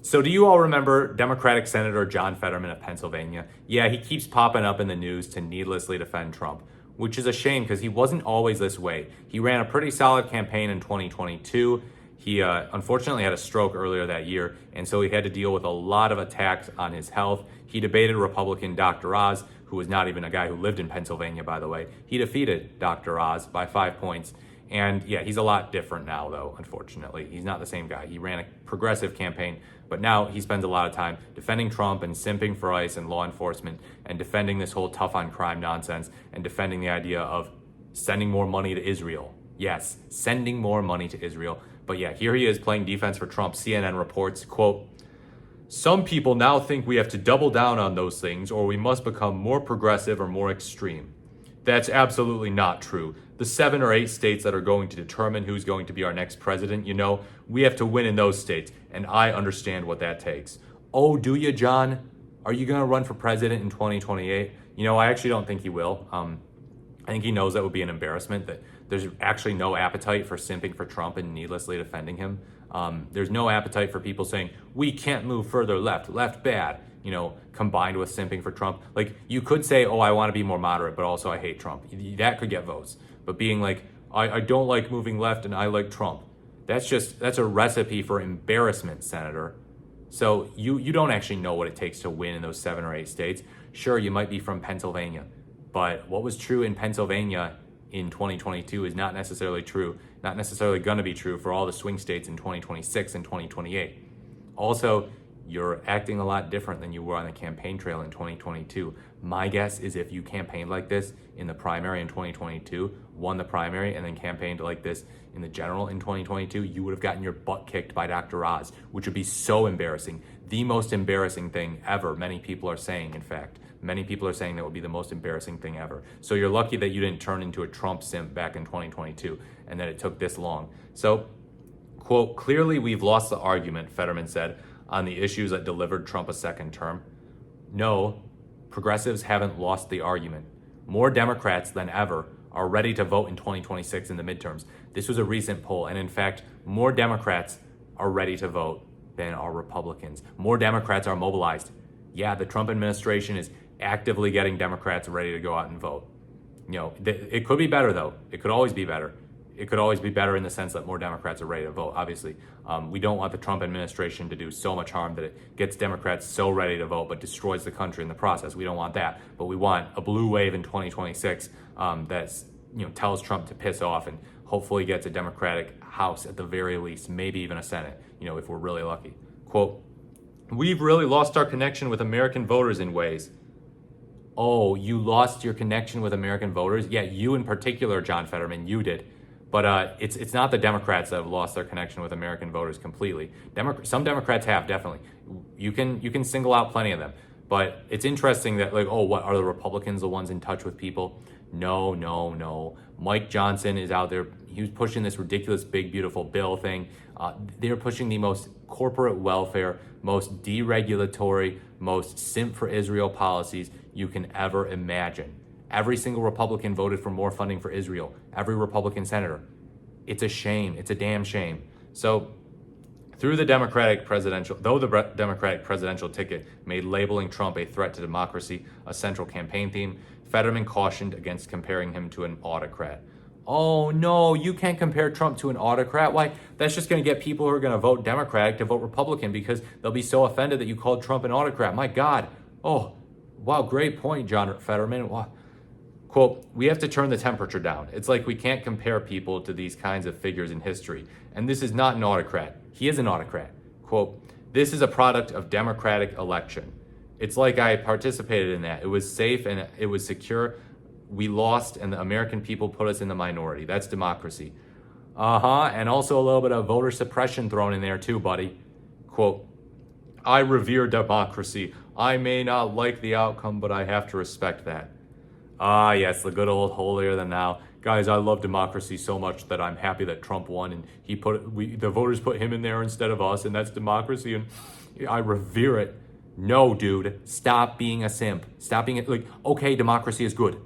So do you all remember Democratic Senator John Fetterman of Pennsylvania? Yeah, he keeps popping up in the news to needlessly defend Trump, which is a shame because he wasn't always this way. He ran a pretty solid campaign in 2022. He unfortunately had a stroke earlier that year, and so he had to deal with a lot of attacks on his health. He debated Republican Dr. Oz, who was not even a guy who lived in Pennsylvania, by the way. He defeated Dr. Oz by 5 points. And yeah, he's a lot different now, though, unfortunately. He's not the same guy. He ran a progressive campaign, but now he spends a lot of time defending Trump and simping for ICE and law enforcement and defending this whole tough on crime nonsense and defending the idea of sending more money to Israel. Yes, sending more money to Israel. But yeah, here he is playing defense for Trump. CNN reports, quote, "Some people now think we have to double down on those things or we must become more progressive or more extreme. That's absolutely not true. The 7 or 8 states that are going to determine who's going to be our next president, we have to win in those states, and I understand what that takes." Oh, do you, John? Are you going to run for president in 2028? I actually don't think he will. I think he knows that would be an embarrassment, that there's actually no appetite for simping for Trump and needlessly defending him. There's no appetite for people saying, we can't move further left bad, combined with simping for Trump. Like, you could say, oh, I want to be more moderate, but also I hate Trump. That could get votes. But being like, I don't like moving left and I like Trump, that's a recipe for embarrassment, Senator. So you don't actually know what it takes to win in those 7 or 8 states. Sure, you might be from Pennsylvania, but what was true in Pennsylvania in 2022 is not necessarily going to be true for all the swing states in 2026 and 2028. Also, you're acting a lot different than you were on the campaign trail in 2022. My guess is if you campaigned like this in the primary in 2022, won the primary, and then campaigned like this in the general in 2022, you would have gotten your butt kicked by Dr. Oz, which would be so embarrassing. The most embarrassing thing ever, many people are saying, in fact. Many people are saying that would be the most embarrassing thing ever. So you're lucky that you didn't turn into a Trump simp back in 2022 and that it took this long. So, quote, "Clearly we've lost the argument," Fetterman said, "on the issues that delivered Trump a second term." No, progressives haven't lost the argument. More Democrats than ever are ready to vote in 2026 in the midterms. This was a recent poll, and in fact, more Democrats are ready to vote than are Republicans. More Democrats are mobilized. Yeah, the Trump administration is actively getting Democrats ready to go out and vote. It could be better, though. It could always be better. It could always be better in the sense that more Democrats are ready to vote, obviously. We don't want the Trump administration to do so much harm that it gets Democrats so ready to vote but destroys the country in the process. We don't want that. But we want a blue wave in 2026 that tells Trump to piss off and hopefully gets a Democratic House at the very least, maybe even a Senate, if we're really lucky. Quote, "We've really lost our connection with American voters in ways." Oh, you lost your connection with American voters? Yeah, you in particular, John Fetterman, you did. But it's not the Democrats that have lost their connection with American voters completely. Some Democrats have, definitely. You can single out plenty of them. But it's interesting that, what, are the Republicans the ones in touch with people? No. Mike Johnson is out there. He was pushing this ridiculous big, beautiful bill thing. They're pushing the most corporate welfare, most deregulatory, most simp for Israel policies you can ever imagine. Every single Republican voted for more funding for Israel. Every Republican senator. It's a shame. It's a damn shame. So, though the Democratic presidential ticket made labeling Trump a threat to democracy a central campaign theme, Fetterman cautioned against comparing him to an autocrat. Oh no, you can't compare Trump to an autocrat. Why? That's just going to get people who are going to vote Democratic to vote Republican because they'll be so offended that you called Trump an autocrat. My God. Oh, wow, great point, John Fetterman. Wow. Quote, "We have to turn the temperature down. It's like we can't compare people to these kinds of figures in history. And this is not an autocrat. He is an autocrat." Quote, "This is a product of democratic election. It's like I participated in that. It was safe and it was secure. We lost and the American people put us in the minority. That's democracy." And also a little bit of voter suppression thrown in there too, buddy. Quote, "I revere democracy. I may not like the outcome, but I have to respect that." Ah, yes, the good old holier than thou. Guys, I love democracy so much that I'm happy that Trump won and the voters put him in there instead of us, and that's democracy, and I revere it. No, dude, stop being a simp. Stop being okay, democracy is good.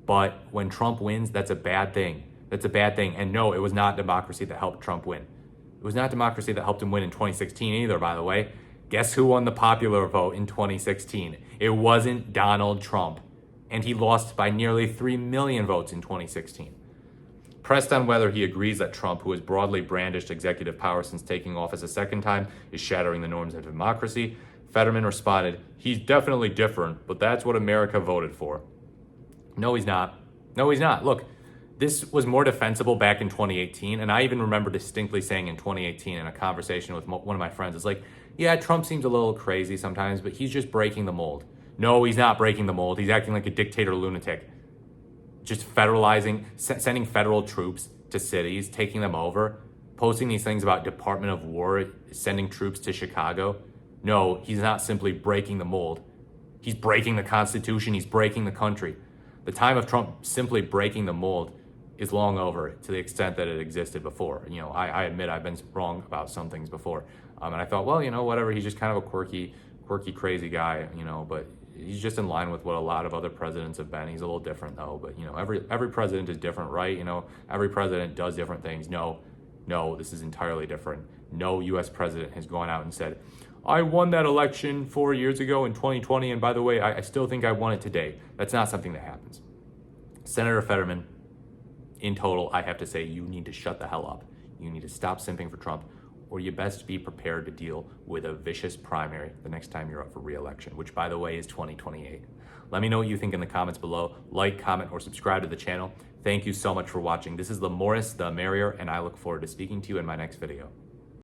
But when Trump wins, that's a bad thing. That's a bad thing. And no, it was not democracy that helped Trump win. It was not democracy that helped him win in 2016 either, by the way. Guess who won the popular vote in 2016? It wasn't Donald Trump. And he lost by nearly 3 million votes in 2016. Pressed on whether he agrees that Trump, who has broadly brandished executive power since taking office a second time, is shattering the norms of democracy, Fetterman responded, "He's definitely different, but that's what America voted for." No, he's not. No, he's not. Look, this was more defensible back in 2018, and I even remember distinctly saying in 2018 in a conversation with one of my friends, it's like, yeah, Trump seems a little crazy sometimes, but he's just breaking the mold. No, he's not breaking the mold. He's acting like a dictator lunatic. Just federalizing, sending federal troops to cities, taking them over, posting these things about Department of War, sending troops to Chicago. No, he's not simply breaking the mold. He's breaking the Constitution. He's breaking the country. The time of Trump simply breaking the mold is long over to the extent that it existed before. You know, I admit I've been wrong about some things before. And I thought, well, you know, whatever, he's just kind of a quirky, crazy guy, you know, but he's just in line with what a lot of other presidents have been. He's a little different though, but you know, every president is different, right? You know, every president does different things. No, this is entirely different. No US president has gone out and said, I won that election 4 years ago in 2020, and by the way, I still think I won it today. That's not something that happens. Senator Fetterman, in total, I have to say, you need to shut the hell up. You need to stop simping for Trump, or you best be prepared to deal with a vicious primary the next time you're up for re-election, which, by the way, is 2028. Let me know what you think in the comments below. Like, comment, or subscribe to the channel. Thank you so much for watching. This is the Morris, the merrier, and I look forward to speaking to you in my next video.